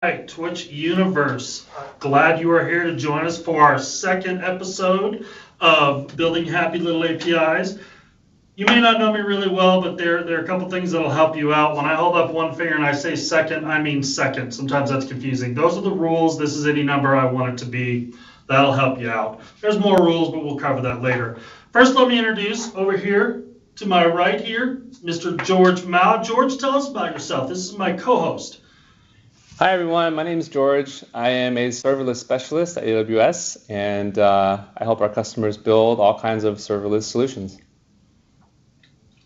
Right, Twitch Universe. Glad you are here to join us for our second episode of Building Happy Little APIs. You may not know me really well, but there are a couple things that'll help you out. When I hold up one finger and I say second, I mean second. Sometimes that's confusing. Those are the rules. This is any number I want it to be. That'll help you out. There's more rules, but we'll cover that later. First, let me introduce over here to my right here, Mr. George Mao. George, tell us about yourself. This is my co-host. Hi, everyone. My name is George. I am a serverless specialist at AWS, and I help our customers build all kinds of serverless solutions.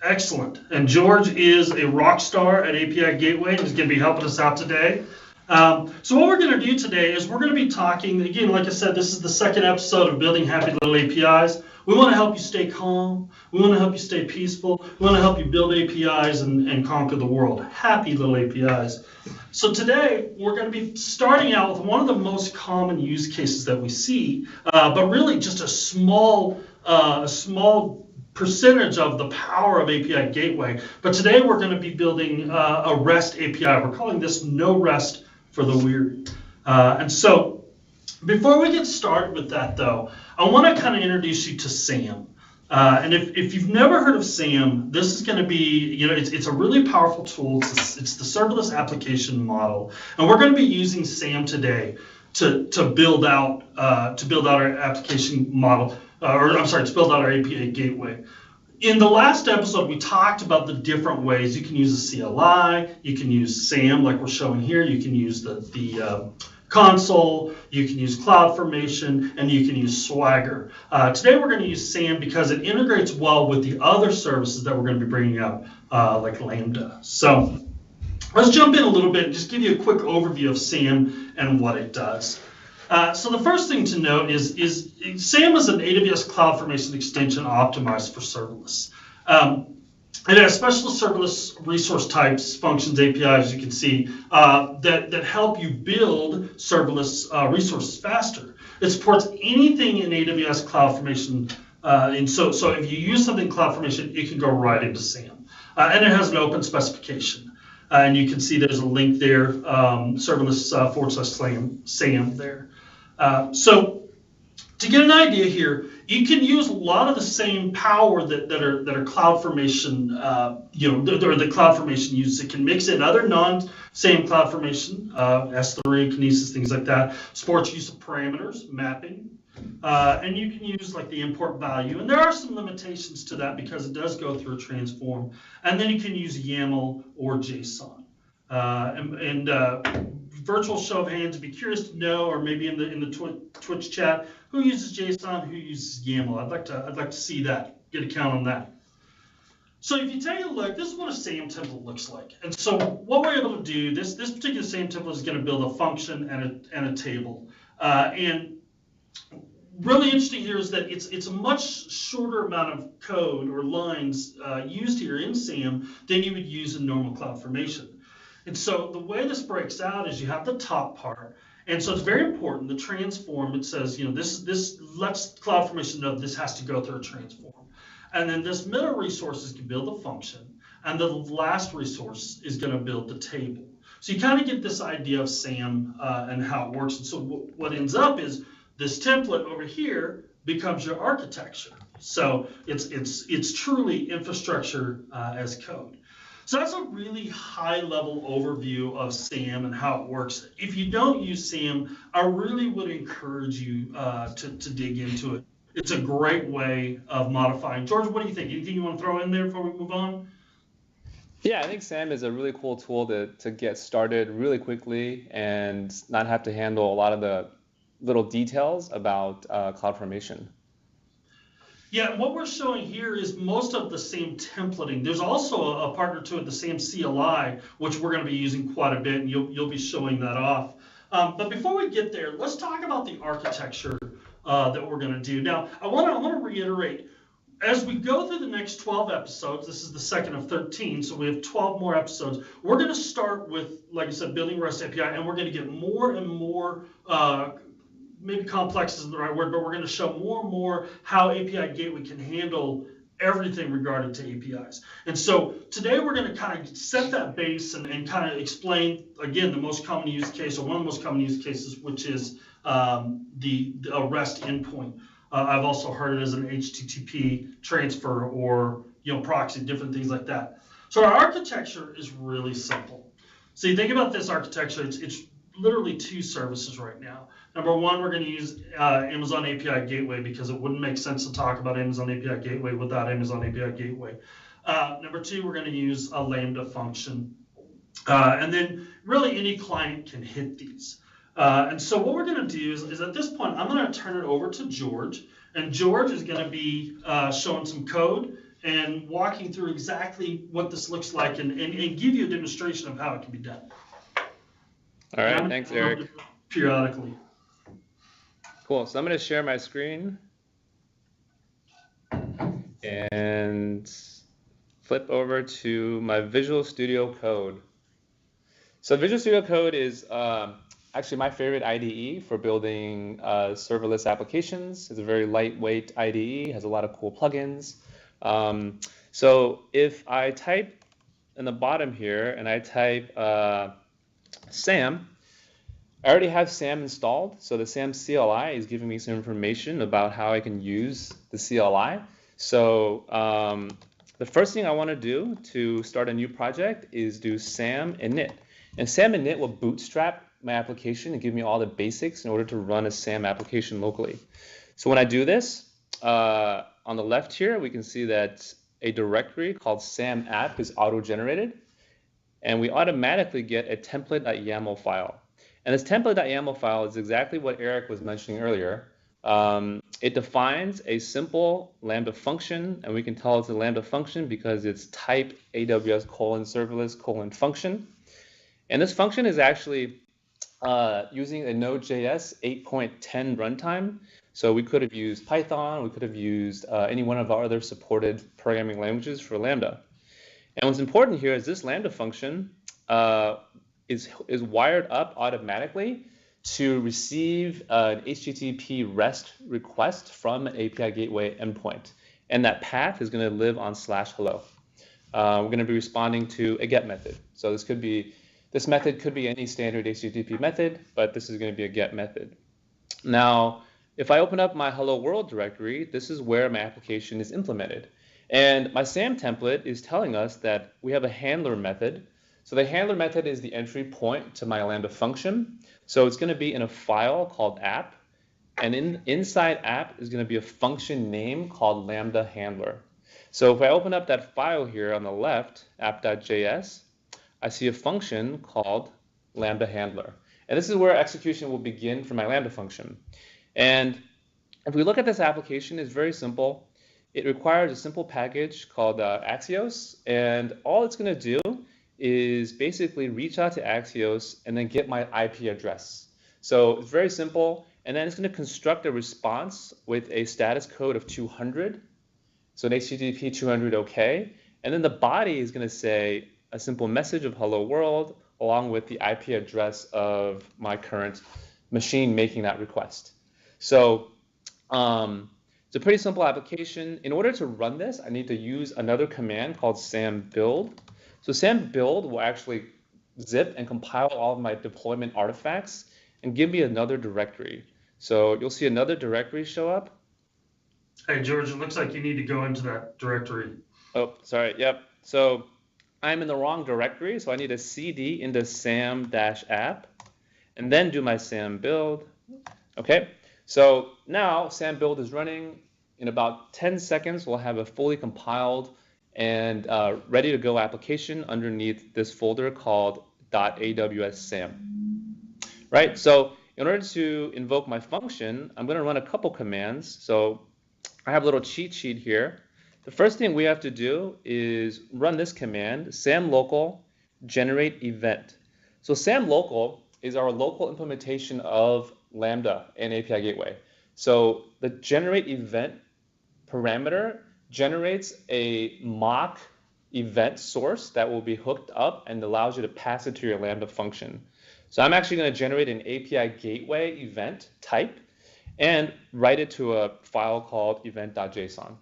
Excellent. And George is a rock star at API Gateway. He's going to be helping us out today. So what we're going to do today is we're going to be talking, again, like I said, this is the second episode of Building Happy Little APIs. We want to help you stay calm. We want to help you stay peaceful. We want to help you build APIs and conquer the world. Happy little APIs. So today, we're going to be starting out with one of the most common use cases that we see, but really just a small percentage of the power of API Gateway. But today, we're going to be building a REST API. We're calling this No Rest for the Weary. And so before we get started with that, though, I want to kind of introduce you to SAM. And if you've never heard of SAM, this is going to be, it's a really powerful tool. It's the serverless application model, and we're going to be using SAM today to build out our application model, to build out our API gateway. In the last episode, we talked about the different ways you can use a CLI, you can use SAM like we're showing here, you can use the console, you can use CloudFormation, and you can use Swagger. Today we're going to use SAM because it integrates well with the other services that we're going to be bringing up, like Lambda. So let's jump in a little bit and just give you a quick overview of SAM and what it does. So the first thing to note is SAM is an AWS CloudFormation extension optimized for serverless. It has special serverless resource types, functions, APIs, as you can see, that help you build serverless resources faster. It supports anything in AWS CloudFormation, and so if you use something in CloudFormation, it can go right into SAM. And it has an open specification. And you can see there's a link there, serverless /SAM there. So to get an idea here, you can use a lot of the same power that are CloudFormation, or the CloudFormation uses. It can mix in other non-SAM CloudFormation, S3, Kinesis, things like that. Supports use of parameters, mapping, and you can use like the import value. And there are some limitations to that because it does go through a transform. And then you can use YAML or JSON. Virtual show of hands, be curious to know, or maybe in the Twitch chat, who uses JSON, who uses YAML. I'd like to see that, get a count on that. So if you take a look, this is what a SAM template looks like. And so what we're able to do, this particular SAM template is going to build a function and a table. And really interesting here is that it's a much shorter amount of code or lines used here in SAM than you would use in normal CloudFormation. And so the way this breaks out is you have the top part, and so it's very important. The transform, it says, this lets CloudFormation know this has to go through a transform, and then this middle resource is going to build a function, and the last resource is going to build the table. So you kind of get this idea of SAM and how it works. And so what ends up is this template over here becomes your architecture. So it's truly infrastructure as code. So that's a really high-level overview of SAM and how it works. If you don't use SAM, I really would encourage you to dig into it. It's a great way of modifying. George, what do you think? Anything you want to throw in there before we move on? Yeah, I think SAM is a really cool tool to get started really quickly and not have to handle a lot of the little details about CloudFormation. Yeah, what we're showing here is most of the same templating. There's also a partner to it, the same CLI, which we're going to be using quite a bit, and you'll be showing that off. But before we get there, let's talk about the architecture that we're going to do. Now, I want to reiterate, as we go through the next 12 episodes, this is the second of 13, so we have 12 more episodes. We're going to start with, like I said, building REST API, and we're going to get more and more maybe complex isn't the right word, but we're going to show more and more how API Gateway can handle everything regarding to APIs. And so today we're going to kind of set that base and kind of explain, again, the most common use case, or one of the most common use cases, which is the REST endpoint. I've also heard it as an HTTP transfer, or proxy, different things like that. So our architecture is really simple. So you think about this architecture, it's literally two services right now. Number one, we're going to use Amazon API Gateway, because it wouldn't make sense to talk about Amazon API Gateway without Amazon API Gateway. Number two, we're going to use a Lambda function. And then really any client can hit these. And so what we're going to do is at this point, I'm going to turn it over to George. And George is going to be showing some code and walking through exactly what this looks like, and give you a demonstration of how it can be done. All right, thanks, Eric. Periodically. Cool, so I'm going to share my screen and flip over to my Visual Studio Code. So Visual Studio Code is actually my favorite IDE for building serverless applications. It's a very lightweight IDE, has a lot of cool plugins. So if I type in the bottom here and I type SAM, I already have SAM installed. So the SAM CLI is giving me some information about how I can use the CLI. So the first thing I want to do to start a new project is do SAM init. And SAM init will bootstrap my application and give me all the basics in order to run a SAM application locally. So when I do this, on the left here, we can see that a directory called SAM app is auto-generated, and we automatically get a template.yaml file. And this template.yaml file is exactly what Eric was mentioning earlier. It defines a simple Lambda function, and we can tell it's a Lambda function because it's type AWS:serverless:function. And this function is actually using a Node.js 8.10 runtime. So we could have used Python, we could have used any one of our other supported programming languages for Lambda. And what's important here is this Lambda function is wired up automatically to receive an HTTP REST request from an API Gateway endpoint. And that path is going to live on /hello. We're going to be responding to a get method. So this method could be any standard HTTP method, but this is going to be a get method. Now, if I open up my hello world directory, this is where my application is implemented. And my SAM template is telling us that we have a handler method. So the handler method is the entry point to my Lambda function. So it's going to be in a file called app. And inside app is going to be a function name called Lambda Handler. So if I open up that file here on the left, app.js, I see a function called Lambda Handler. And this is where execution will begin for my Lambda function. And if we look at this application, it's very simple. It requires a simple package called Axios. And all it's going to do is basically reach out to Axios and then get my IP address. So it's very simple. And then it's going to construct a response with a status code of 200. So an HTTP 200 OK. And then the body is going to say a simple message of hello world along with the IP address of my current machine making that request. So it's a pretty simple application. In order to run this, I need to use another command called sam build. So sam build will actually zip and compile all of my deployment artifacts and give me another directory. So you'll see another directory show up. Hey, George, it looks like you need to go into that directory. Oh, sorry. Yep. So I'm in the wrong directory, so I need a cd into sam-app and then do my sam build. Okay. So now SAM build is running. In about 10 seconds, we'll have a fully compiled and ready to go application underneath this folder called .aws_sam. Right? So in order to invoke my function, I'm going to run a couple commands. So I have a little cheat sheet here. The first thing we have to do is run this command, sam local generate event. So sam local is our local implementation of Lambda and API Gateway. So the generate event parameter generates a mock event source that will be hooked up and allows you to pass it to your Lambda function. So I'm actually going to generate an API Gateway event type and write it to a file called event.json.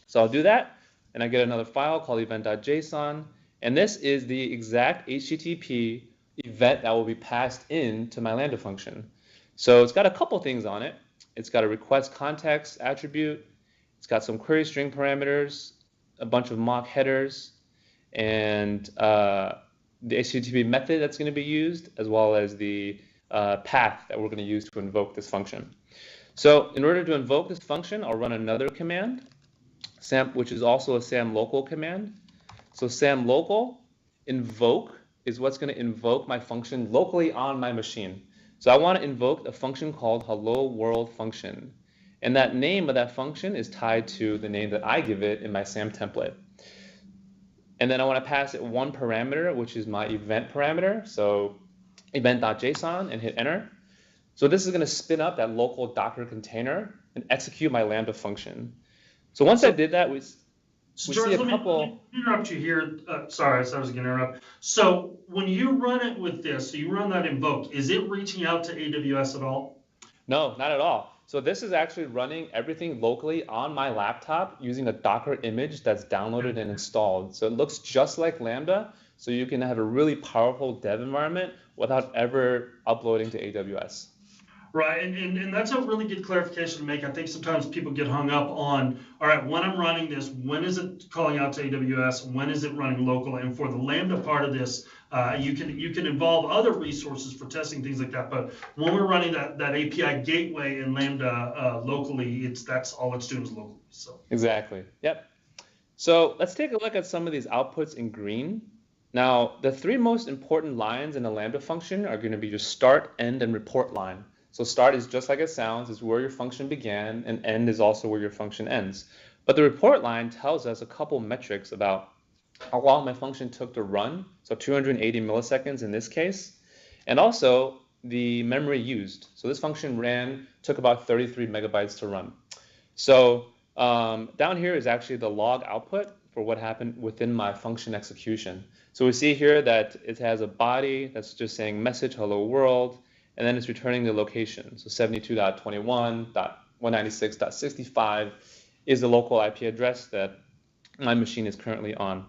So I'll do that, and I get another file called event.json, and this is the exact HTTP event that will be passed into my Lambda function. So it's got a couple things on it. It's got a request context attribute, it's got some query string parameters, a bunch of mock headers, and the HTTP method that's going to be used, as well as the path that we're going to use to invoke this function. So in order to invoke this function, I'll run another command, which is also a SAM local command. So SAM local invoke is what's going to invoke my function locally on my machine. So I want to invoke a function called hello world function. And that name of that function is tied to the name that I give it in my SAM template. And then I want to pass it one parameter, which is my event parameter. So event.json, and hit enter. So this is going to spin up that local Docker container and execute my Lambda function. So once I did that, we George, see a couple. Let me interrupt you here. Sorry, I was going to interrupt. So when you run it with this, so you run that invoke, is it reaching out to AWS at all? No, not at all. So this is actually running everything locally on my laptop using a Docker image that's downloaded and installed. So it looks just like Lambda, so you can have a really powerful dev environment without ever uploading to AWS. Right, and that's a really good clarification to make. I think sometimes people get hung up on, all right, when I'm running this, when is it calling out to AWS? When is it running local? And for the Lambda part of this, you can involve other resources for testing things like that. But when we're running that API gateway in Lambda locally, that's all it's doing is locally. So exactly. Yep. So let's take a look at some of these outputs in green. Now, the three most important lines in a Lambda function are going to be your start, end, and report line. So start is just like it sounds, is where your function began, and end is also where your function ends. But the report line tells us a couple metrics about how long my function took to run, so 280 milliseconds in this case, and also the memory used. So this function took about 33 megabytes to run. So down here is actually the log output for what happened within my function execution. So we see here that it has a body that's just saying message hello world, and then it's returning the location. So 72.21.196.65 is the local IP address that my machine is currently on.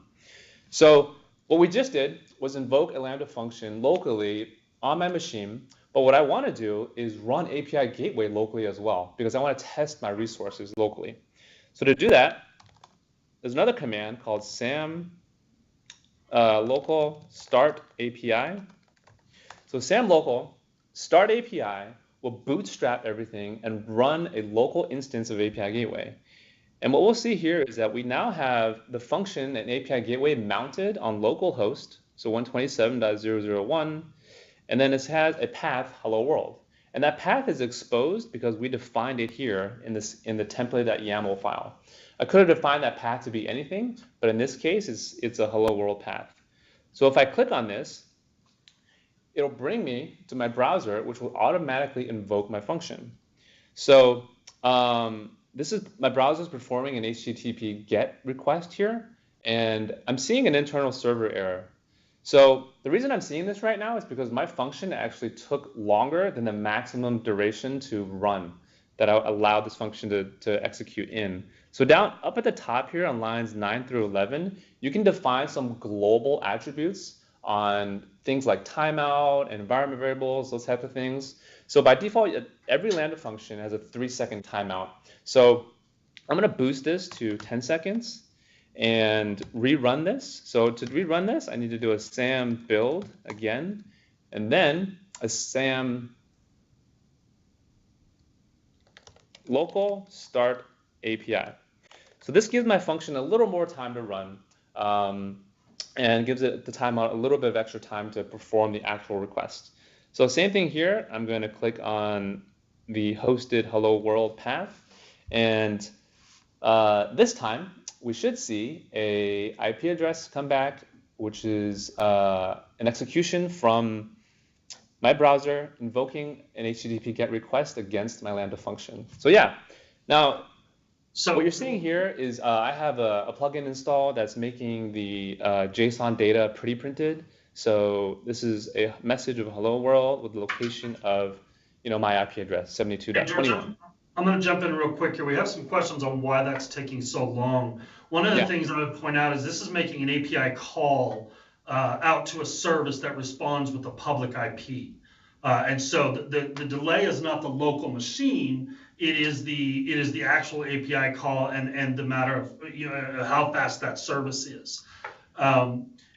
So what we just did was invoke a Lambda function locally on my machine, but what I want to do is run API gateway locally as well, because I want to test my resources locally. So to do that, there's another command called SAM local start API. So SAM local start API will bootstrap everything and run a local instance of API gateway. And what we'll see here is that we now have the function and API gateway mounted on localhost, so 127.0.0.1, and then it has a path hello world. And that path is exposed because we defined it here in the template.yaml file. I could have defined that path to be anything, but in this case, it's a hello world path. So if I click on this, it'll bring me to my browser, which will automatically invoke my function. So my browser is performing an HTTP GET request here, and I'm seeing an internal server error. So the reason I'm seeing this right now is because my function actually took longer than the maximum duration to run that I allowed this function to execute in. So up at the top here on lines 9 through 11, you can define some global attributes on things like timeout and environment variables, those types of things. So by default, every Lambda function has a 3-second timeout. So I'm going to boost this to 10 seconds and rerun this. So to rerun this, I need to do a SAM build again, and then a SAM local start API. So this gives my function a little more time to run, and gives it the timeout a little bit of extra time to perform the actual request. So same thing here, I'm going to click on the hosted hello world path, and this time we should see a IP address come back, which is an execution from my browser invoking an HTTP GET request against my Lambda function. So yeah, now so what you're seeing here is I have a plugin installed that's making the JSON data pre-printed. So this is a message of hello world with the location of my IP address 72.21. I'm going to jump in real quick here. We have some questions on why that's taking so long. One of the things I would point out is this is making an API call out to a service that responds with a public IP. And so the delay is not the local machine. It is the actual API call and the matter of how fast that service is.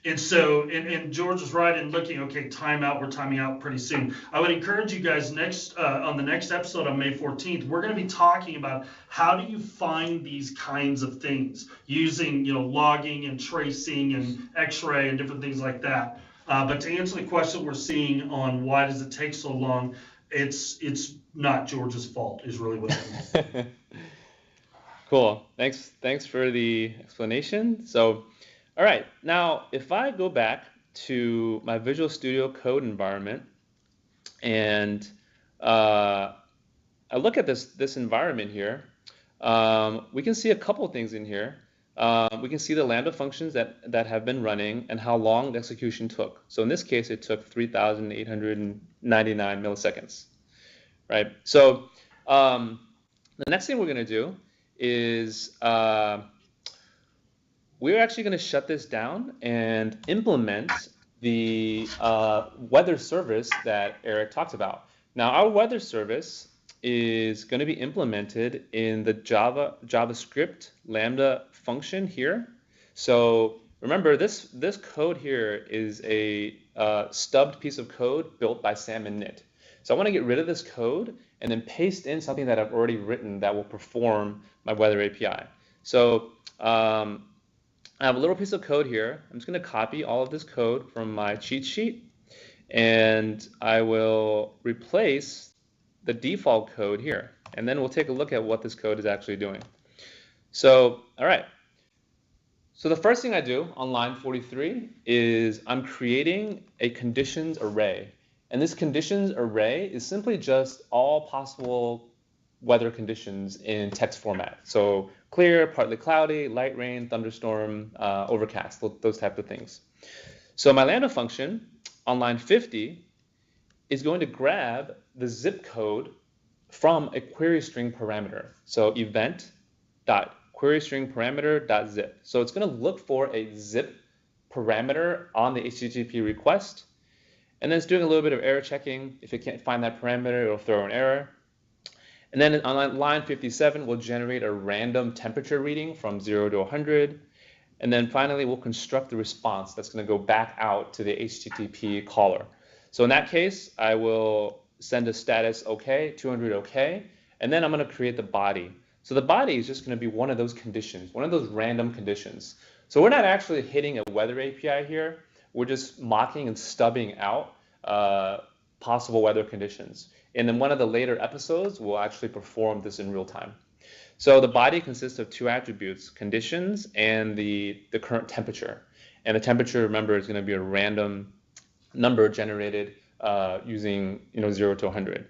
And so, and George was right in looking, okay, timeout, we're timing out pretty soon. I would encourage you guys on the next episode on May 14th, we're going to be talking about how do you find these kinds of things using, logging and tracing and X-ray and different things like that. But to answer the question we're seeing on why does it take so long, it's not George's fault is really what it is. Cool. Thanks for the explanation. So, all right, now if I go back to my Visual Studio Code environment and I look at this environment here, we can see a couple things in here. We can see the Lambda functions that have been running and how long the execution took. So in this case, it took 3,899 milliseconds, right? So the next thing we're going to do is we're actually going to shut this down and implement the weather service that Eric talked about. Now, our weather service is going to be implemented in the JavaScript Lambda function here. So remember, this code here is a stubbed piece of code built by Sam and Nit. So I want to get rid of this code and then paste in something that I've already written that will perform my weather API. So I have a little piece of code here. I'm just going to copy all of this code from my cheat sheet, and I will replace the default code here. And then we'll take a look at what this code is actually doing. So, all right. So the first thing I do on line 43 is I'm creating a conditions array. And this conditions array is simply just all possible weather conditions in text format. So clear, partly cloudy, light rain, thunderstorm, overcast, those type of things. So my Lambda function on line 50 is going to grab the zip code from a query string parameter. So event.queryStringParameter.zip. So it's going to look for a zip parameter on the HTTP request. And then it's doing a little bit of error checking. If it can't find that parameter, it'll throw an error. And then on line 57, we'll generate a random temperature reading from 0 to 100. And then finally, we'll construct the response that's going to go back out to the HTTP caller. So in that case, I will send a status OK, 200 OK, and then I'm going to create the body. So the body is just going to be one of those conditions, one of those random conditions. So we're not actually hitting a weather API here. We're just mocking and stubbing out possible weather conditions. And in one of the later episodes, we'll actually perform this in real time. So the body consists of two attributes, conditions and the current temperature. And the temperature, remember, is going to be a random number generated using 0 to 100.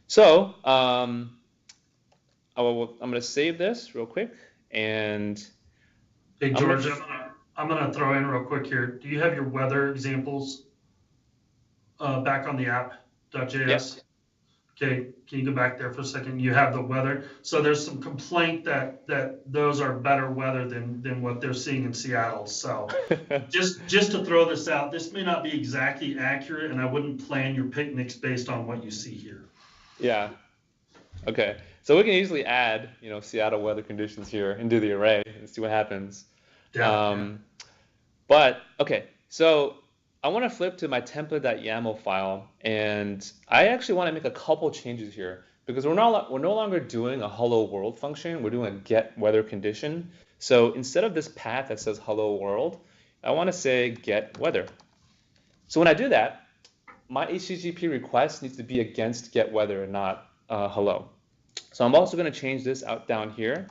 So I'm going to save this real quick. And hey, George, I'm going to throw in real quick here. Do you have your weather examples back on the app.js? Yes. Okay, can you go back there for a second? You have the weather. So there's some complaint that those are better weather than what they're seeing in Seattle. So just to throw this out, this may not be exactly accurate, and I wouldn't plan your picnics based on what you see here. Yeah. Okay. So we can easily add, Seattle weather conditions here into the array and see what happens. Yeah. But okay, so I want to flip to my template.yaml file, and I actually want to make a couple changes here because we're no longer doing a hello world function. We're doing a get weather condition. So instead of this path that says hello world, I want to say get weather. So when I do that, my HTTP request needs to be against get weather and not hello. So I'm also going to change this out down here,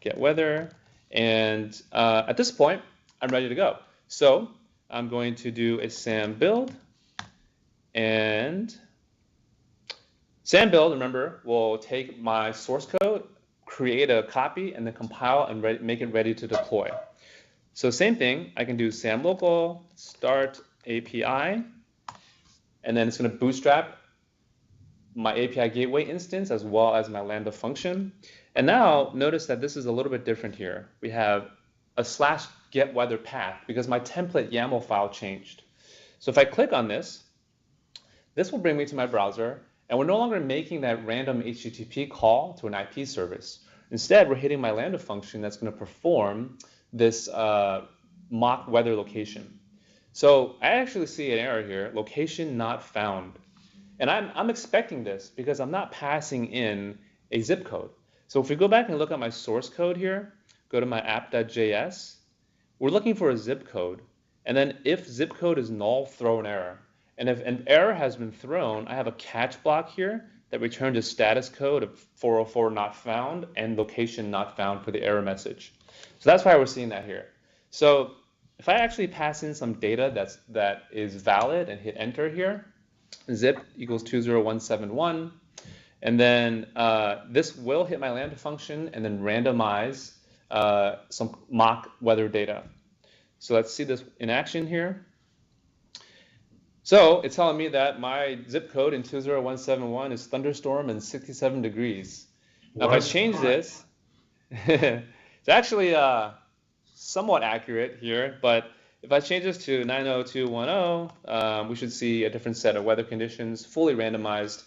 get weather, and at this point, I'm ready to go. So I'm going to do a SAM build, and SAM build, remember, will take my source code, create a copy, and then compile and make it ready to deploy. So same thing, I can do SAM local start API, and then it's going to bootstrap my API gateway instance as well as my Lambda function. And now notice that this is a little bit different here. We have a /GetWeather path because my template YAML file changed. So if I click on this will bring me to my browser, and we're no longer making that random HTTP call to an IP service. Instead, we're hitting my Lambda function that's going to perform this mock weather location. So I actually see an error here, location not found. And I'm expecting this because I'm not passing in a zip code. So if we go back and look at my source code here, go to my app.js, we're looking for a zip code. And then if zip code is null, throw an error. And if an error has been thrown, I have a catch block here that returns a status code of 404 not found and location not found for the error message. So that's why we're seeing that here. So if I actually pass in some data that is valid and hit enter here, zip equals 20171, and then this will hit my Lambda function and then randomize some mock weather data. So let's see this in action here. So it's telling me that my zip code in 20171 is thunderstorm and 67 degrees. Now if I change this, it's actually somewhat accurate here, but if I change this to 90210, we should see a different set of weather conditions fully randomized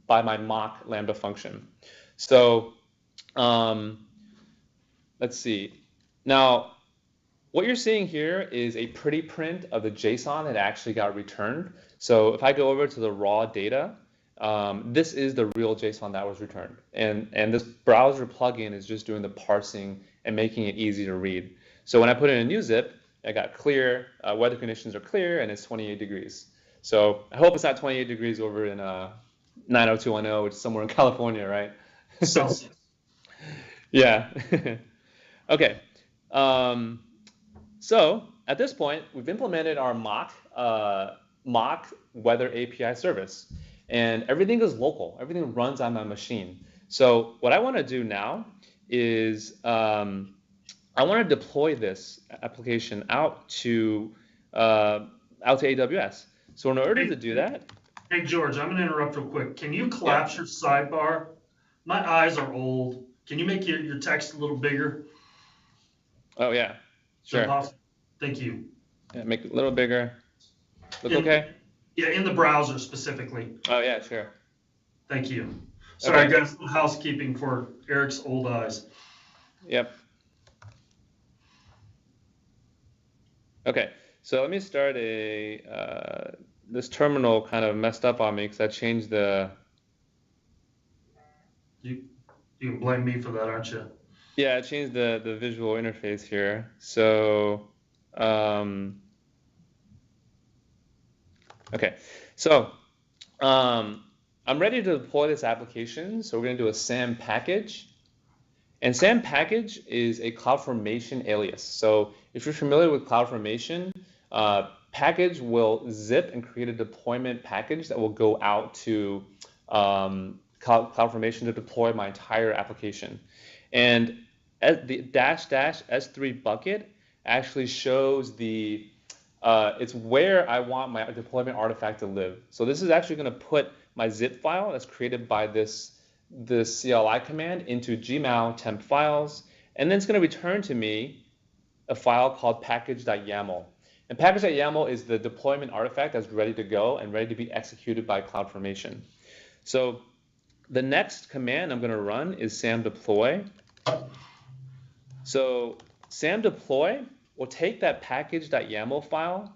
by my mock Lambda function. So let's see. Now, what you're seeing here is a pretty print of the JSON that actually got returned. So if I go over to the raw data, this is the real JSON that was returned. And this browser plugin is just doing the parsing and making it easy to read. So when I put in a new zip, I got clear, weather conditions are clear, and it's 28 degrees. So I hope it's not 28 degrees over in 90210, which is somewhere in California, right? Celsius. Yeah. Okay. So at this point, we've implemented our mock weather API service, and everything is local. Everything runs on my machine. So what I want to do now is I want to deploy this application out to AWS. So in order to do that, hey George, I'm going to interrupt real quick. Can you collapse your sidebar? My eyes are old. Can you make your text a little bigger? Oh yeah, sure. Thank you. Yeah, make it a little bigger. Look okay? Yeah, in the browser specifically. Oh yeah, sure. Thank you. Sorry, I got some housekeeping for Eric's old eyes. Yep. Okay, so let me start this terminal kind of messed up on me because I changed the. You can blame me for that, aren't you? Yeah, I changed the visual interface here. So, okay, so I'm ready to deploy this application. So we're going to do a SAM package. And SAM package is a CloudFormation alias. So if you're familiar with CloudFormation, package will zip and create a deployment package that will go out to CloudFormation to deploy my entire application. And the --S3 bucket actually shows it's where I want my deployment artifact to live. So this is actually going to put my zip file that's created by this CLI command into Gmal temp files, and then it's going to return to me a file called package.yaml. And package.yaml is the deployment artifact that's ready to go and ready to be executed by CloudFormation. So the next command I'm going to run is sam deploy. So sam deploy will take that package.yaml file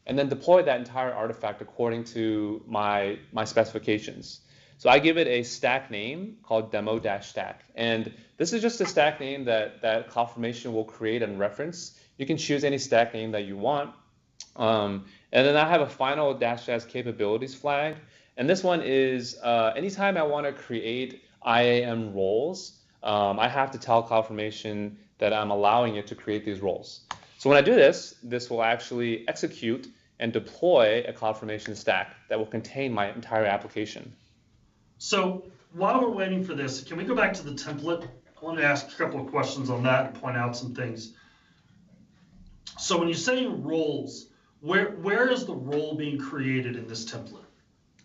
and then deploy that entire artifact according to my specifications. So I give it a stack name called demo-stack. And this is just a stack name that CloudFormation will create and reference. You can choose any stack name that you want. And then I have a final -s capabilities flag. And this one is anytime I want to create IAM roles, I have to tell CloudFormation that I'm allowing it to create these roles. So when I do this, this will actually execute and deploy a CloudFormation stack that will contain my entire application. So while we're waiting for this, can we go back to the template? I want to ask a couple of questions on that and point out some things. So when you say roles, where is the role being created in this template?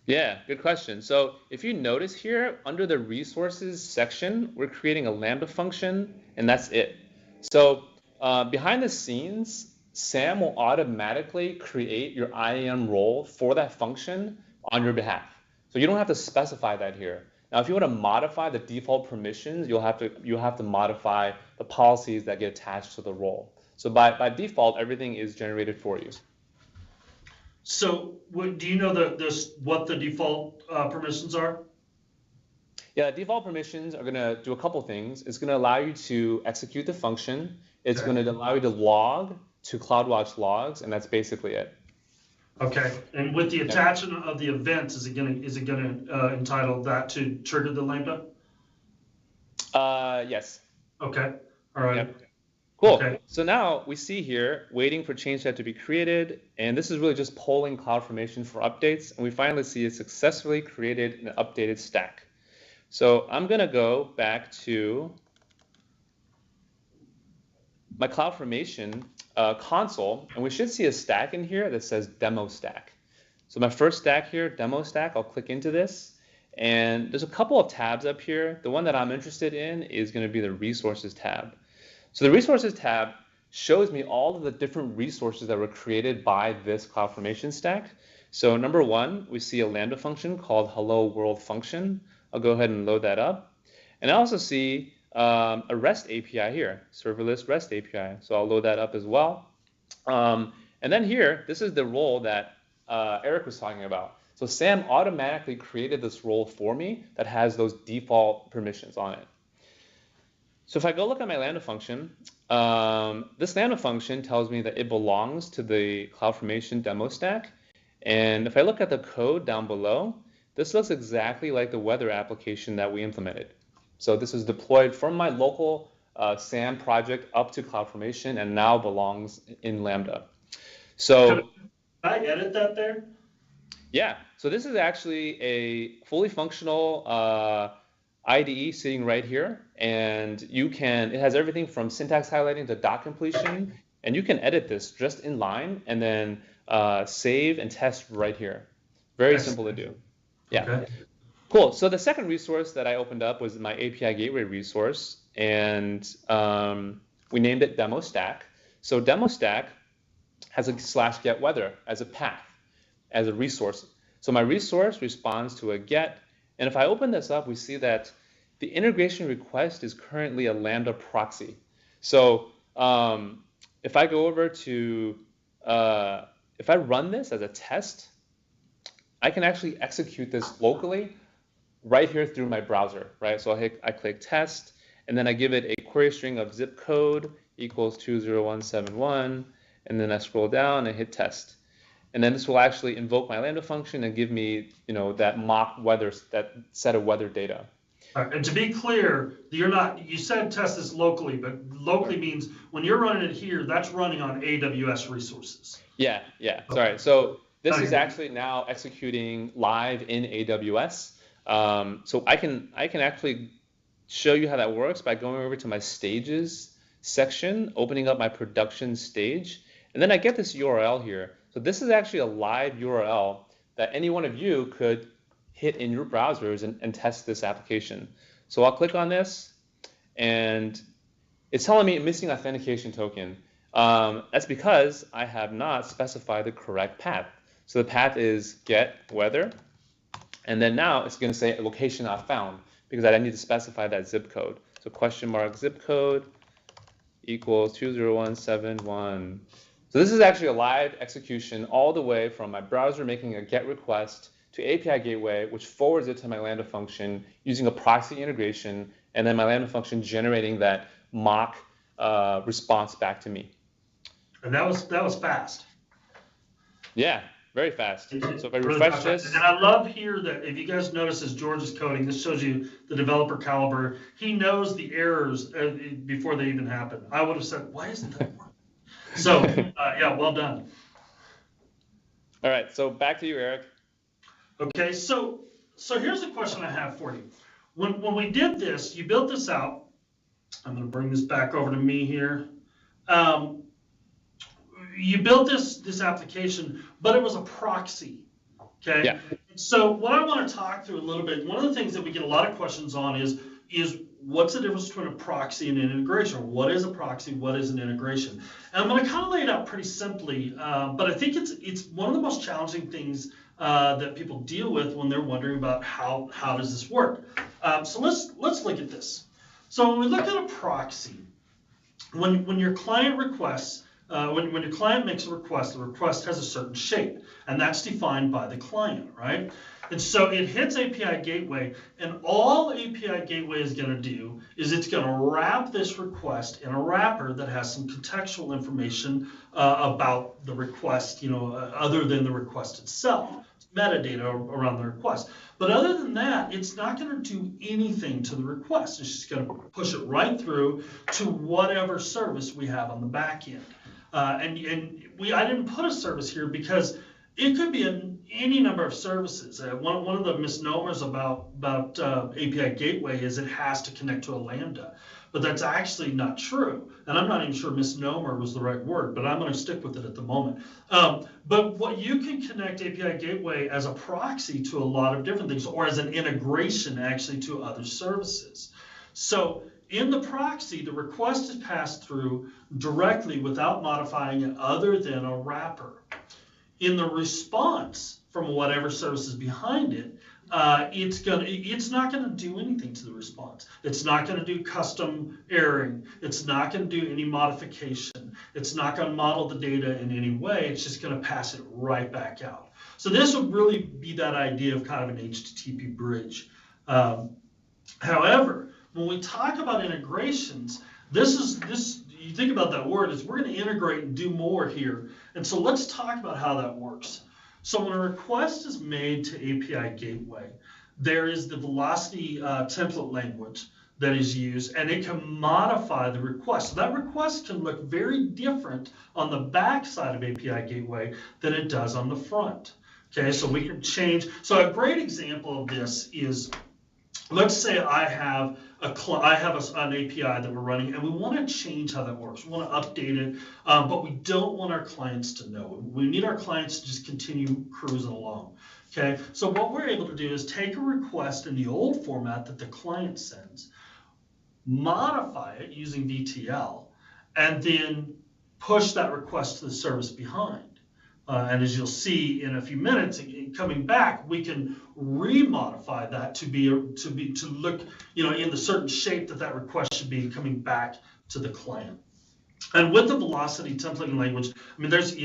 Yeah, good question. So if you notice here, under the resources section, we're creating a Lambda function, and that's it. So behind the scenes, Sam will automatically create your IAM role for that function on your behalf. So you don't have to specify that here. Now, if you want to modify the default permissions, you'll have to modify the policies that get attached to the role. So by default, everything is generated for you. So do you know what the default permissions are? Yeah, default permissions are going to do a couple things. It's going to allow you to execute the function. It's going to allow you to log to CloudWatch logs, and that's basically it. Okay. And with the attachment of the events, is it going to entitle that to trigger the Lambda? Yes. Okay. All right. Yep. Cool. Okay. So now we see here waiting for change set to be created, and this is really just polling CloudFormation for updates, and we finally see it successfully created an updated stack. So I'm going to go back to my CloudFormation console, and we should see a stack in here that says DemoStack. So my first stack here, DemoStack, I'll click into this, and there's a couple of tabs up here. The one that I'm interested in is going to be the Resources tab. So the Resources tab shows me all of the different resources that were created by this CloudFormation stack. So number one, we see a Lambda function called Hello World Function. I'll go ahead and load that up. And I also see a REST API here, serverless REST API. So I'll load that up as well. And then here, this is the role that Eric was talking about. So Sam automatically created this role for me that has those default permissions on it. So if I go look at my Lambda function, this Lambda function tells me that it belongs to the CloudFormation demo stack. And if I look at the code down below, this looks exactly like the weather application that we implemented. So this is deployed from my local SAM project up to CloudFormation and now belongs in Lambda. So can I edit that there? Yeah, so this is actually a fully functional IDE sitting right here, and it has everything from syntax highlighting to dot completion, and you can edit this just in line and then save and test right here. Very simple to do. Yeah. Okay. Cool. So the second resource that I opened up was my API Gateway resource, and we named it DemoStack. So DemoStack has a /GetWeather as a path, as a resource. So my resource responds to a get, and if I open this up, we see that the integration request is currently a Lambda proxy. So if I go over to, if I run this as a test, I can actually execute this locally right here through my browser, right? So I click test, and then I give it a query string of zip code equals 20171, and then I scroll down and hit test. And then this will actually invoke my Lambda function and give me, that mock weather, that set of weather data. All right, and to be clear, you said test this locally, but locally means when you're running it here, that's running on AWS resources. Yeah. Okay. Sorry. So this is actually now executing live in AWS. So I can actually show you how that works by going over to my stages section, opening up my production stage, and then I get this URL here. So this is actually a live URL that any one of you could hit in your browsers and test this application. So I'll click on this, and it's telling me missing authentication token. That's because I have not specified the correct path. So the path is GetWeather, and then now it's going to say location not found because I need to specify that zip code. So !, zip code equals 20171. So this is actually a live execution all the way from my browser making a GET request to API Gateway, which forwards it to my Lambda function using a proxy integration, and then my Lambda function generating that mock response back to me. And that was fast. Yeah, very fast. So if I refresh this. And I love here that if you guys notice as George is coding, this shows you the developer caliber. He knows the errors before they even happen. I would have said, why isn't that working? So, yeah, well done. All right, so back to you, Eric. Okay, so here's a question I have for you. When we did this, you built this out. I'm going to bring this back over to me here. You built this application, but it was a proxy. Okay. Yeah. So what I want to talk through a little bit, one of the things that we get a lot of questions on is what's the difference between a proxy and an integration? What is a proxy? What is an integration? And I'm going to kind of lay it out pretty simply, but I think it's one of the most challenging things that people deal with when they're wondering about how does this work. So let's look at this. So when we look at a proxy, when your client requests, when your client makes a request, the request has a certain shape, and that's defined by the client, right? And so it hits API Gateway, and all API Gateway is going to do is it's going to wrap this request in a wrapper that has some contextual information about the request, other than the request itself, metadata around the request. But other than that, it's not going to do anything to the request. It's just going to push it right through to whatever service we have on the back end. I didn't put a service here because it could be any number of services. One of the misnomers about API Gateway is it has to connect to a Lambda, but that's actually not true. And I'm not even sure misnomer was the right word, but I'm going to stick with it at the moment. But what you can connect API Gateway as a proxy to a lot of different things, or as an integration actually to other services. So in the proxy, the request is passed through directly without modifying it other than a wrapper. In the response from whatever service is behind it, it's not going to do anything to the response. It's not going to do custom erroring. It's not going to do any modification. It's not going to model the data in any way. It's just going to pass it right back out. So this would really be that idea of kind of an HTTP bridge. However, when we talk about integrations, you think about that word, is we're going to integrate and do more here. And so let's talk about how that works. So when a request is made to API Gateway, there is the velocity template language that is used, and it can modify the request. So that request can look very different on the back side of API Gateway than it does on the front. Okay, so we can change. So a great example of this is, let's say I have an API that we're running, and we want to change how that works. We want to update it, but we don't want our clients to know. We need our clients to just continue cruising along. Okay, so what we're able to do is take a request in the old format that the client sends, modify it using VTL, and then push that request to the service behind. And as you'll see in a few minutes, coming back, we can remodify that to look, in the certain shape that request should be coming back to the client. And with the velocity templating language, I mean, there's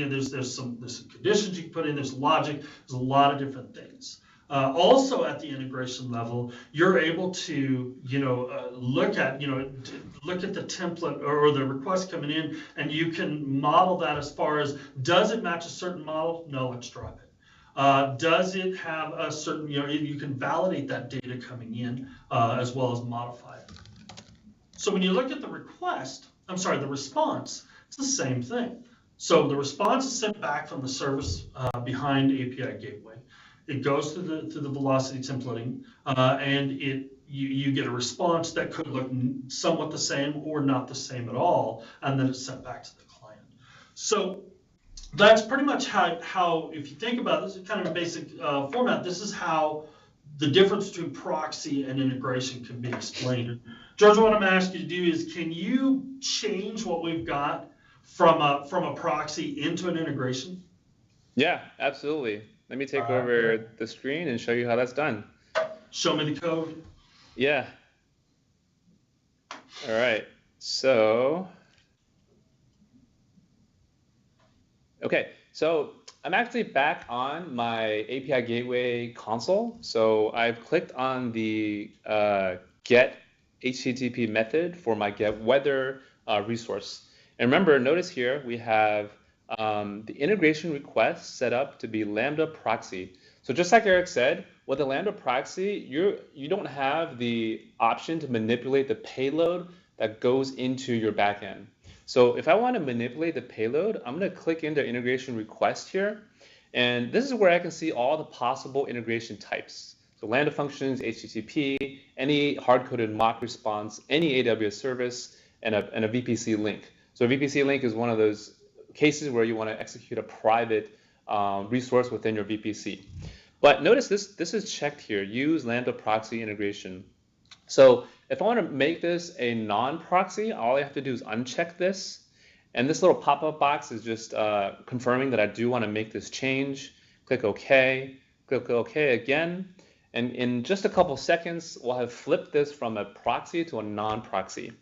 some conditions you can put in, there's logic, there's a lot of different things. Also at the integration level, you're able to, look at the template or the request coming in, and you can model that as far as, does it match a certain model? No, let's drop it. Does it have a certain, you can validate that data coming in as well as modify it. So when you look at the response, it's the same thing. So the response is sent back from the service behind API Gateway. It goes through the velocity templating, and you get a response that could look somewhat the same or not the same at all, and then it's sent back to the client. So that's pretty much how if you think about this, kind of a basic format, this is how the difference between proxy and integration can be explained. George, what I'm asking you to do is, can you change what we've got from a proxy into an integration? Yeah, absolutely. Let me take over the screen and show you how that's done. Show me the code. Yeah. All right. So, okay. So I'm actually back on my API Gateway console. So I've clicked on the get HTTP method for my GetWeather resource. And remember, notice here we have the integration request set up to be Lambda proxy. So just like Eric said, with the Lambda proxy, you don't have the option to manipulate the payload that goes into your backend. So if I want to manipulate the payload, I'm going to click into integration request here. And this is where I can see all the possible integration types. So Lambda functions, HTTP, any hard-coded mock response, any AWS service, and a VPC link. So a VPC link is one of those cases where you want to execute a private resource within your VPC. But notice this is checked here, use Lambda Proxy Integration. So if I want to make this a non-proxy, all I have to do is uncheck this. And this little pop-up box is just confirming that I do want to make this change. Click OK, click OK again. And in just a couple seconds, we'll have flipped this from a proxy to a non-proxy.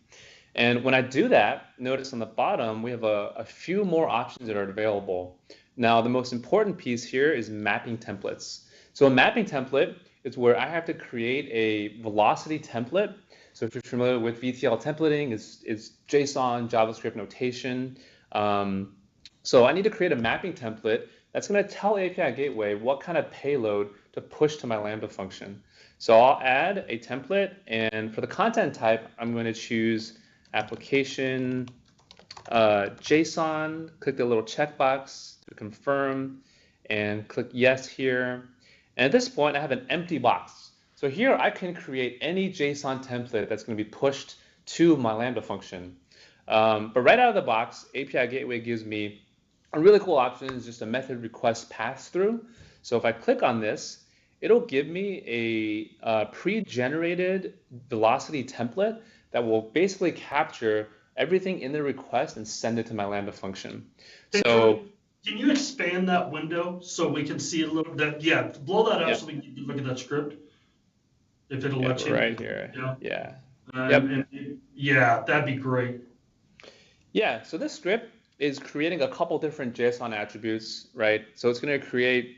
And when I do that, notice on the bottom, we have a few more options that are available. Now, the most important piece here is mapping templates. So a mapping template is where I have to create a velocity template. So if you're familiar with VTL templating, it's JSON, JavaScript notation. So I need to create a mapping template that's going to tell API Gateway what kind of payload to push to my Lambda function. So I'll add a template, and for the content type, I'm going to choose application JSON, click the little checkbox to confirm, and click yes here. And at this point, I have an empty box. So here I can create any JSON template that's going to be pushed to my Lambda function. But right out of the box, API Gateway gives me a really cool option, is just a method request pass-through. So if I click on this, it'll give me a pre-generated velocity template that will basically capture everything in the request and send it to my Lambda function. So can you expand that window so we can see a little bit? Yeah, blow that up so we can look at that script. If it'll let you. Right here. Yeah. Yep. Yeah, that'd be great. Yeah, so this script is creating a couple different JSON attributes, right? So it's going to create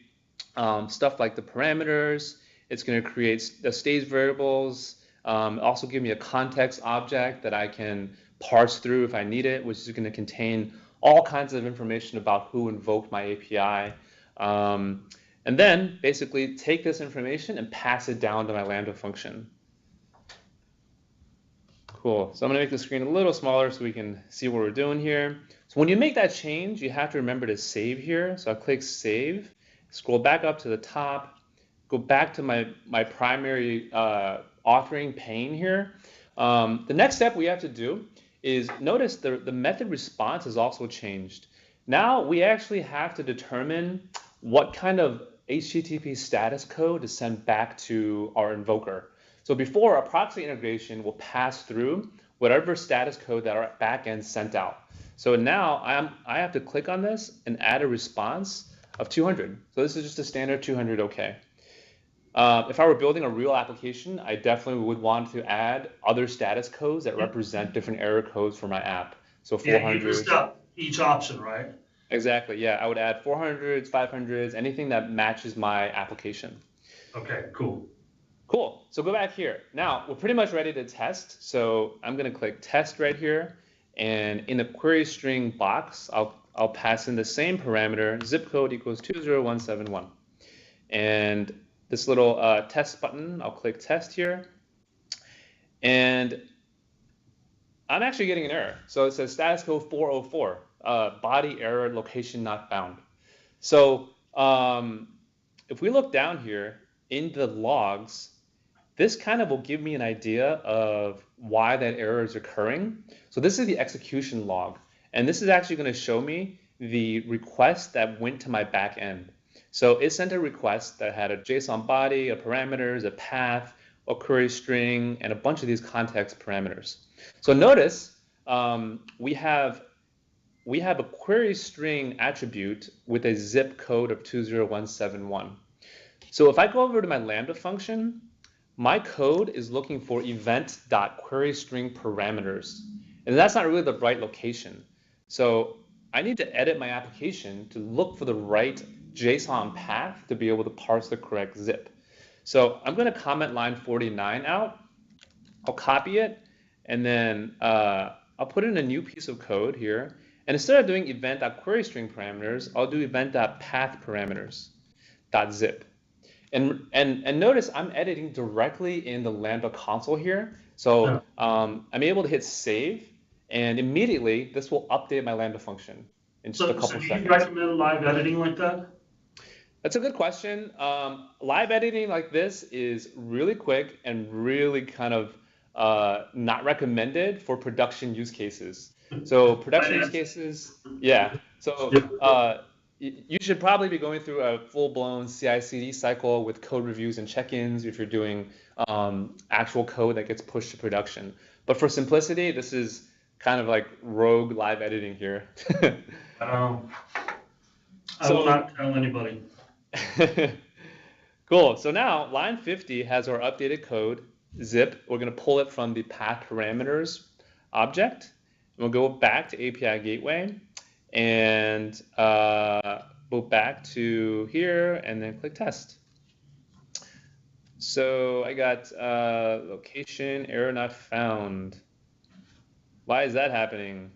stuff like the parameters. It's going to create the stage variables. Also give me a context object that I can parse through if I need it, which is going to contain all kinds of information about who invoked my API. And then basically take this information and pass it down to my Lambda function. Cool. So I'm going to make the screen a little smaller so we can see what we're doing here. So when you make that change, you have to remember to save here. So I'll click Save, scroll back up to the top, go back to my primary authoring pane here. The next step we have to do is notice the method response has also changed. Now we actually have to determine what kind of HTTP status code to send back to our invoker. So before, our proxy integration will pass through whatever status code that our backend sent out. So now I have to click on this and add a response of 200. So this is just a standard 200 OK. If I were building a real application, I definitely would want to add other status codes that represent different error codes for my app. So 400. Yeah, you list up each option, right? Exactly, yeah. I would add 400s, 500s, anything that matches my application. Okay, cool. Cool, so go back here. Now, we're pretty much ready to test. So I'm gonna click test right here. And in the query string box, I'll pass in the same parameter, zip code equals 20171. And this little test button, I'll click test here. And I'm actually getting an error. So it says status code 404, body error, location not found. So if we look down here in the logs, this kind of will give me an idea of why that error is occurring. So this is the execution log. And this is actually going to show me the request that went to my back end. So it sent a request that had a JSON body, a parameters, a path, a query string, and a bunch of these context parameters. So notice we have a query string attribute with a zip code of 20171. So if I go over to my Lambda function, my code is looking for event.queryString parameters. And that's not really the right location. So I need to edit my application to look for the right JSON path to be able to parse the correct zip. So I'm going to comment line 49 out. I'll copy it, and then I'll put in a new piece of code here. And instead of doing event.queryString parameters, I'll do event.path parameters.zip. And notice I'm editing directly in the Lambda console here. So I'm able to hit save, and immediately this will update my Lambda function in just a couple seconds. Do you recommend live editing like that? That's a good question. Live editing like this is really quick and really kind of not recommended for production use cases. So production use cases, yeah. So you should probably be going through a full-blown CI/CD cycle with code reviews and check-ins if you're doing actual code that gets pushed to production. But for simplicity, this is kind of like rogue live editing here. I will not tell anybody. Cool. So now line 50 has our updated code, zip. We're going to pull it from the path parameters object. And we'll go back to API Gateway and go back to here and then click test. So I got location error not found. Why is that happening?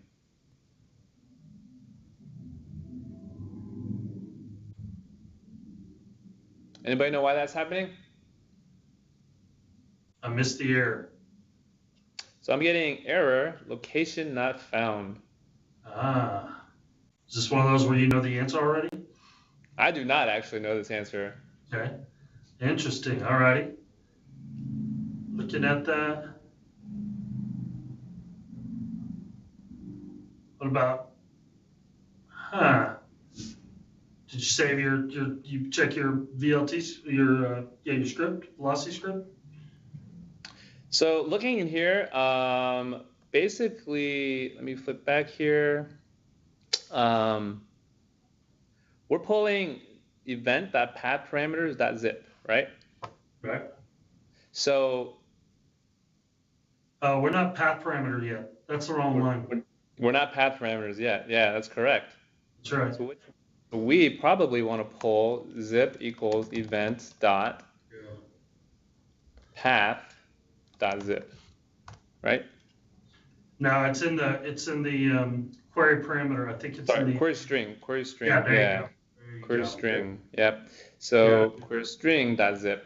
Anybody know why that's happening? I missed the error. So I'm getting error, location not found. Ah. Is this one of those where you know the answer already? I do not actually know this answer. Okay. Interesting. Alrighty. Looking at that. What about? Did you save you check your VLTs, your script, velocity script? So looking in here, basically, let me flip back here. We're pulling event.pathParameters.zip, right? Right. So we're not path parameter yet. That's the wrong line. We're not path parameters yet. Yeah, that's correct. That's right. So we probably want to pull zip equals event dot path dot zip, right? No, it's in the query parameter. I think it's in the query string. Yeah, there you go. Query string. Yep. So query string dot zip.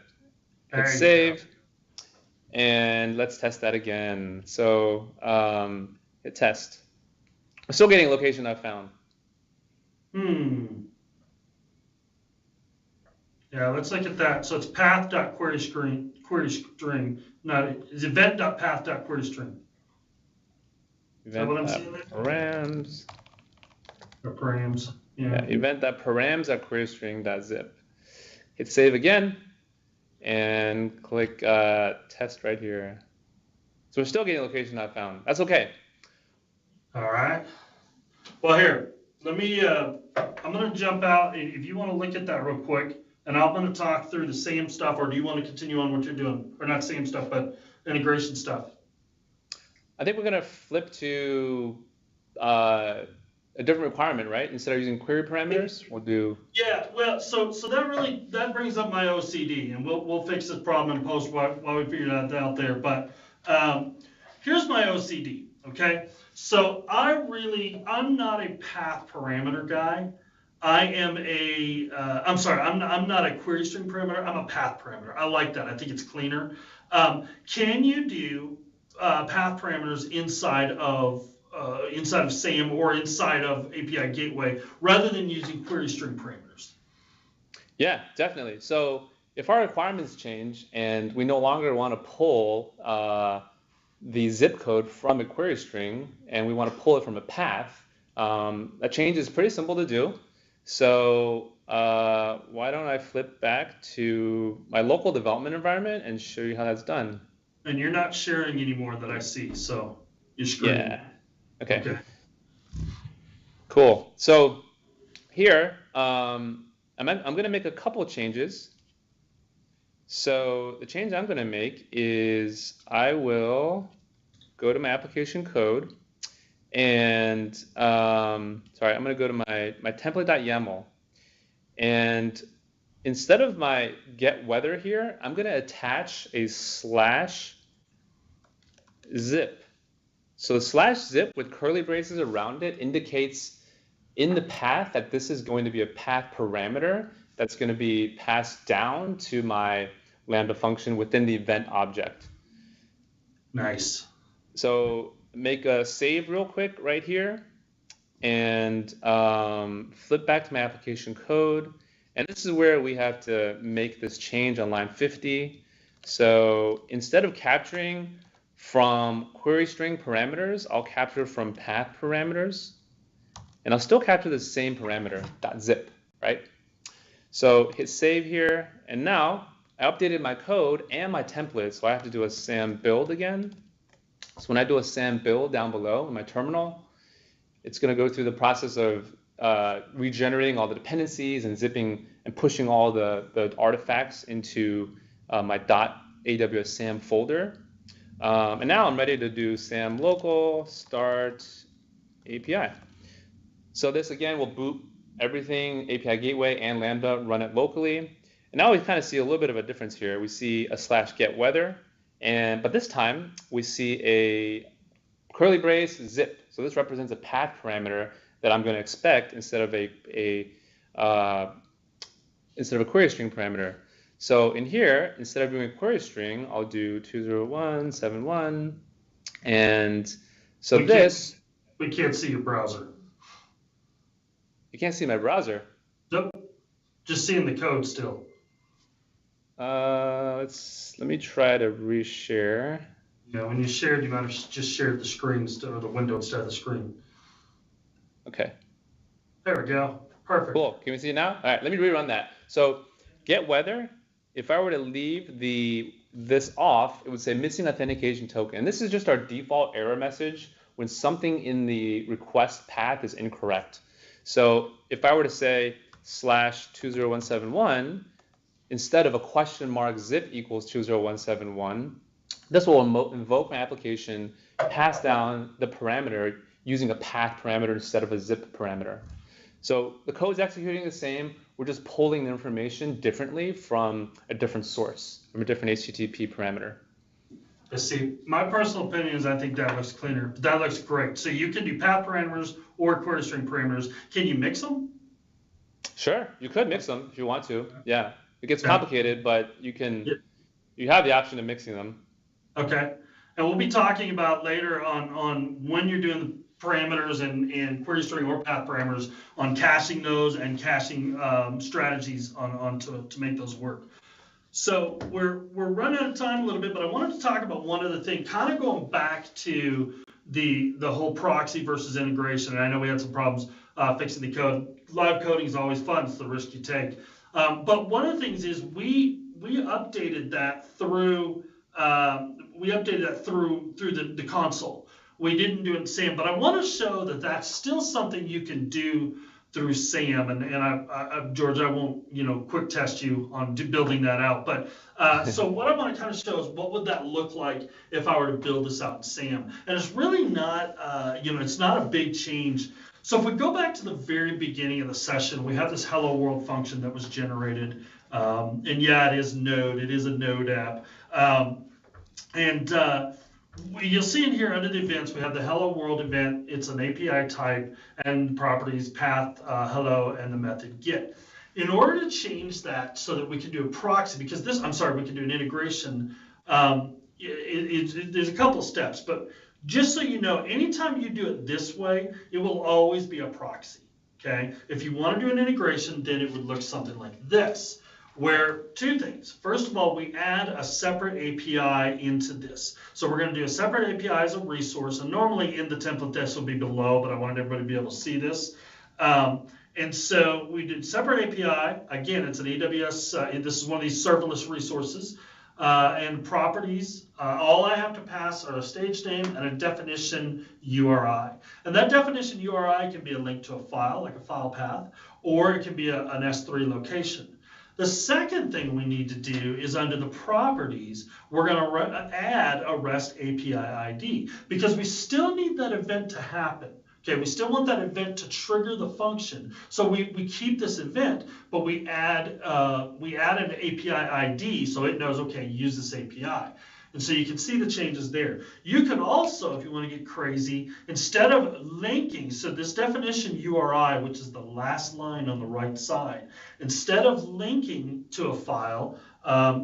Hit save, and let's test that again. So hit test. I'm still getting location not found. Yeah, let's look at that. So it's path.queryString, it's event.path.queryString. Is that what I'm seeing there? Params. Or params. Yeah, event.params.queryString.zip. Hit save again, and click test right here. So we're still getting location not found. That's okay. All right. Well, here, let me, I'm going to jump out. If you want to look at that real quick, and I'm going to talk through the SAM stuff, or do you want to continue on what you're doing? Or not SAM stuff, but integration stuff. I think we're going to flip to a different requirement, right? Instead of using query parameters, we'll do. Yeah, well, so that brings up my OCD, and we'll fix this problem in post while we figure that out there. But here's my OCD. Okay, so I'm not a path parameter guy. I'm not a query string parameter. I'm a path parameter. I like that. I think it's cleaner. Can you do path parameters inside of SAM or inside of API Gateway rather than using query string parameters? Yeah, definitely. So if our requirements change and we no longer want to pull the zip code from a query string and we want to pull it from a path, that change is pretty simple to do. So why don't I flip back to my local development environment and show you how that's done. And you're not sharing anymore that I see, so you're screwed. Yeah. Okay. Cool. So here, I'm going to make a couple of changes. So the change I'm going to make is I will go to my application code and I'm going to go to my template.yaml, and instead of my GetWeather here, I'm going to attach a /zip. So the /zip with curly braces around it indicates in the path that this is going to be a path parameter that's going to be passed down to my Lambda function within the event object. Nice. So make a save real quick right here and flip back to my application code. And this is where we have to make this change on line 50. So instead of capturing from query string parameters, I'll capture from path parameters. and I'll still capture the same parameter, .zip, right? So hit save here, and now I updated my code and my template, so I have to do a SAM build again. So when I do a SAM build down below in my terminal, it's going to go through the process of regenerating all the dependencies and zipping and pushing all the artifacts into my .aws SAM folder. And now I'm ready to do SAM local start API. So this again will boot everything, API gateway and Lambda, run it locally. And now we kind of see a little bit of a difference here. We see a /GetWeather, but this time we see a curly brace zip. So this represents a path parameter that I'm going to expect instead of a query string parameter. So in here, instead of doing a query string, I'll do 20171, and so we can't see your browser. You can't see my browser. Nope. Just seeing the code still. Let me try to reshare. Yeah, when you shared, you might have just shared the screen instead of the window instead of the screen. Okay. There we go. Perfect. Cool. Can we see it now? All right, let me rerun that. So GetWeather, if I were to leave this off, it would say missing authentication token. And this is just our default error message when something in the request path is incorrect. So if I were to say /20171, instead of a question mark zip equals 20171, this will invoke my application, pass down the parameter using a path parameter instead of a zip parameter. So the code's executing the same, we're just pulling the information differently from a different source, from a different HTTP parameter. Let's see, my personal opinion is I think that looks cleaner, but that looks great. So you can do path parameters or query string parameters. Can you mix them? Sure, you could mix them if you want to. Yeah, it gets complicated, but you have the option of mixing them. Okay, and we'll be talking about later on when you're doing the parameters and query string or path parameters on caching those and caching strategies to make those work. So we're running out of time a little bit, but I wanted to talk about one other thing, kind of going back to the whole proxy versus integration. And I know we had some problems fixing the code. Live coding is always fun; it's the risk you take. But one of the things is we updated that through the console. We didn't do it in SAM, but I want to show that that's still something you can do through SAM. And George, I won't quick test you on building that out. But so what I want to kind of show is what would that look like if I were to build this out in SAM. And it's really not it's not a big change. So if we go back to the very beginning of the session, we have this hello world function that was generated. And yeah, it is Node. It is a Node app. You'll see in here under the events, we have the hello world event. It's an API type and properties, path, hello, and the method get. In order to change that so that we can do a proxy, because we can do an integration, there's a couple steps, but just so you know, anytime you do it this way, it will always be a proxy, okay? If you want to do an integration, then it would look something like this, where two things. First of all, we add a separate API into this. So we're going to do a separate API as a resource, and normally in the template this will be below, but I wanted everybody to be able to see this. And so we did separate API. Again, it's an AWS, this is one of these serverless resources. And properties, all I have to pass are a stage name and a definition URI. And that definition URI can be a link to a file, like a file path, or it can be an S3 location. The second thing we need to do is under the properties, we're going to add a REST API ID because we still need that event to happen. Okay, we still want that event to trigger the function. So we keep this event, but we add an API ID so it knows, okay, use this API. And so you can see the changes there. You can also, if you want to get crazy, instead of linking, so this definition URI, which is the last line on the right side, instead of linking to a file,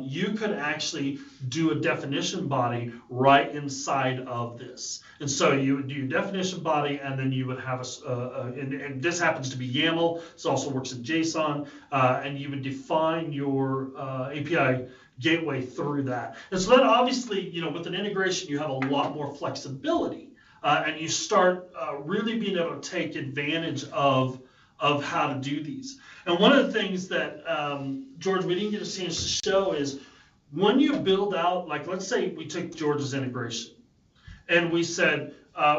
you could actually do a definition body right inside of this. And so you would do your definition body, and then you would have and this happens to be YAML. This also works in JSON, and you would define your API gateway through that. And so then obviously, with an integration, you have a lot more flexibility and you start really being able to take advantage of how to do these. And one of the things that, George, we didn't get a chance to show is when you build out, like let's say we took George's integration and we said,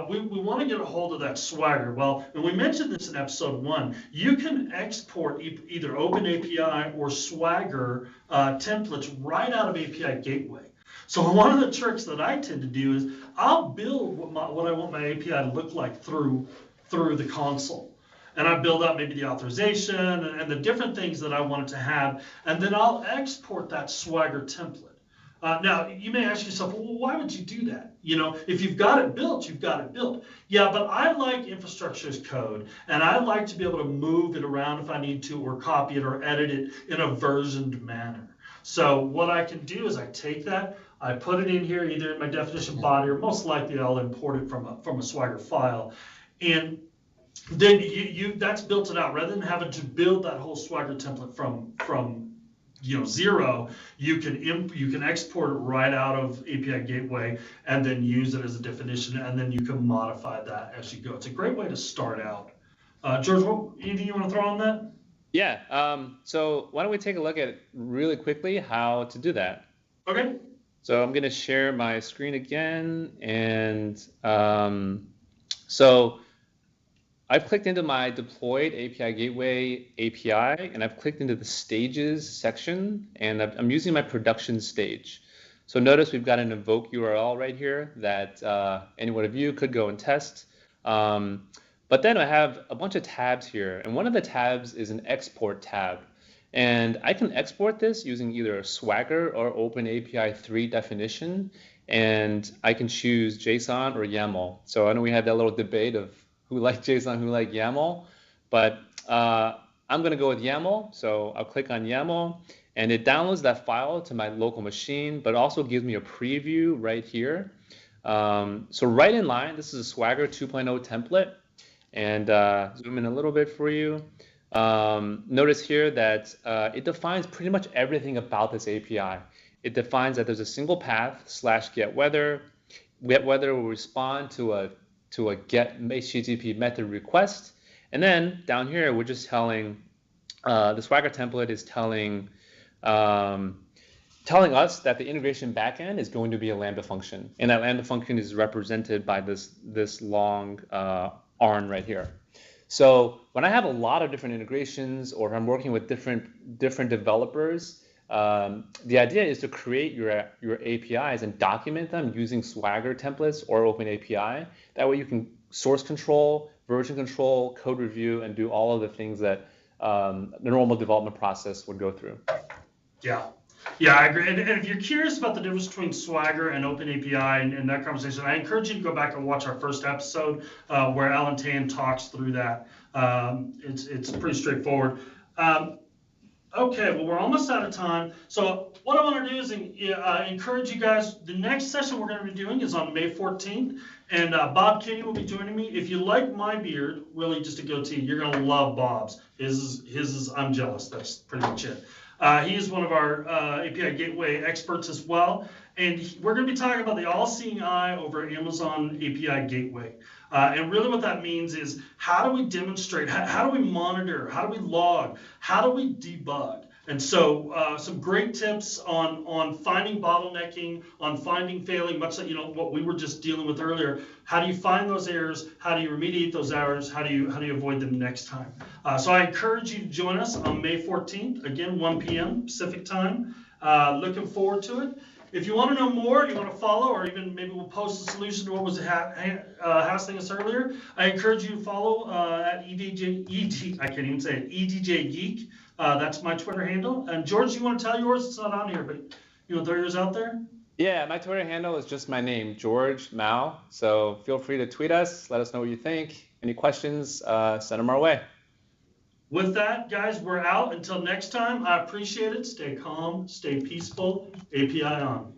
we want to get a hold of that Swagger. Well, and we mentioned this in episode 1, you can export either OpenAPI or Swagger templates right out of API Gateway. So one of the tricks that I tend to do is I'll build what I want my API to look like through the console. And I build up maybe the authorization and the different things that I want it to have, and then I'll export that Swagger template. Now, you may ask yourself, well, why would you do that? You know, if you've got it built, you've got it built. Yeah, but I like infrastructure as code, and I like to be able to move it around if I need to, or copy it or edit it in a versioned manner. So what I can do is I take that, I put it in here, either in my definition body, or most likely I'll import it from a Swagger file. And then that's built it out. Rather than having to build that whole Swagger template from zero, you can export it right out of API Gateway and then use it as a definition, and then you can modify that as you go. It's a great way to start out. George, anything you want to throw on that? Yeah. So why don't we take a look at really quickly how to do that? Okay. So I'm going to share my screen again, and so I've clicked into my deployed API Gateway API, and I've clicked into the stages section, and I'm using my production stage. So notice we've got an invoke URL right here that any one of you could go and test. But then I have a bunch of tabs here, and one of the tabs is an export tab. And I can export this using either a Swagger or OpenAPI 3 definition, and I can choose JSON or YAML. So I know we had that little debate of who like JSON, who like YAML, but I'm going to go with YAML. So I'll click on YAML, and it downloads that file to my local machine, but also gives me a preview right here. So right in line, this is a Swagger 2.0 template, and zoom in a little bit for you. Notice here that it defines pretty much everything about this API. It defines that there's a single path /GetWeather. GetWeather will respond to a get HTTP method request, and then down here we're just telling the Swagger template is telling us that the integration backend is going to be a Lambda function, and that Lambda function is represented by this long ARN right here. So when I have a lot of different integrations, or if I'm working with different developers, the idea is to create your APIs and document them using Swagger templates or OpenAPI. That way you can source control, version control, code review, and do all of the things that the normal development process would go through. Yeah, I agree. And if you're curious about the difference between Swagger and OpenAPI and that conversation, I encourage you to go back and watch our first episode where Alan Tan talks through that. It's pretty straightforward. Okay, well, we're almost out of time. So what I want to do is encourage you guys. The next session we're going to be doing is on May 14th, and Bob Kinney will be joining me. If you like my beard, really just a goatee, you're going to love Bob's. His is I'm jealous. That's pretty much it. He is one of our API Gateway experts as well, and we're going to be talking about the all-seeing eye over Amazon API Gateway. And really what that means is how do we demonstrate, how do we monitor, how do we log, how do we debug? And so some great tips on finding bottlenecking, on finding failing, much like what we were just dealing with earlier. How do you find those errors? How do you remediate those errors? How do you avoid them next time? So I encourage you to join us on May 14th, again 1 p.m. Pacific time. Looking forward to it. If you want to know more, you want to follow, or even maybe we'll post a solution to what was hassling us earlier, I encourage you to follow at EDJ, I can't even say it, EDJ Geek. That's my Twitter handle. And George, you want to tell yours? It's not on here, but throw yours out there? Yeah, my Twitter handle is just my name, George Mao. So feel free to tweet us. Let us know what you think. Any questions, send them our way. With that, guys, we're out. Until next time, I appreciate it. Stay calm, stay peaceful. API on.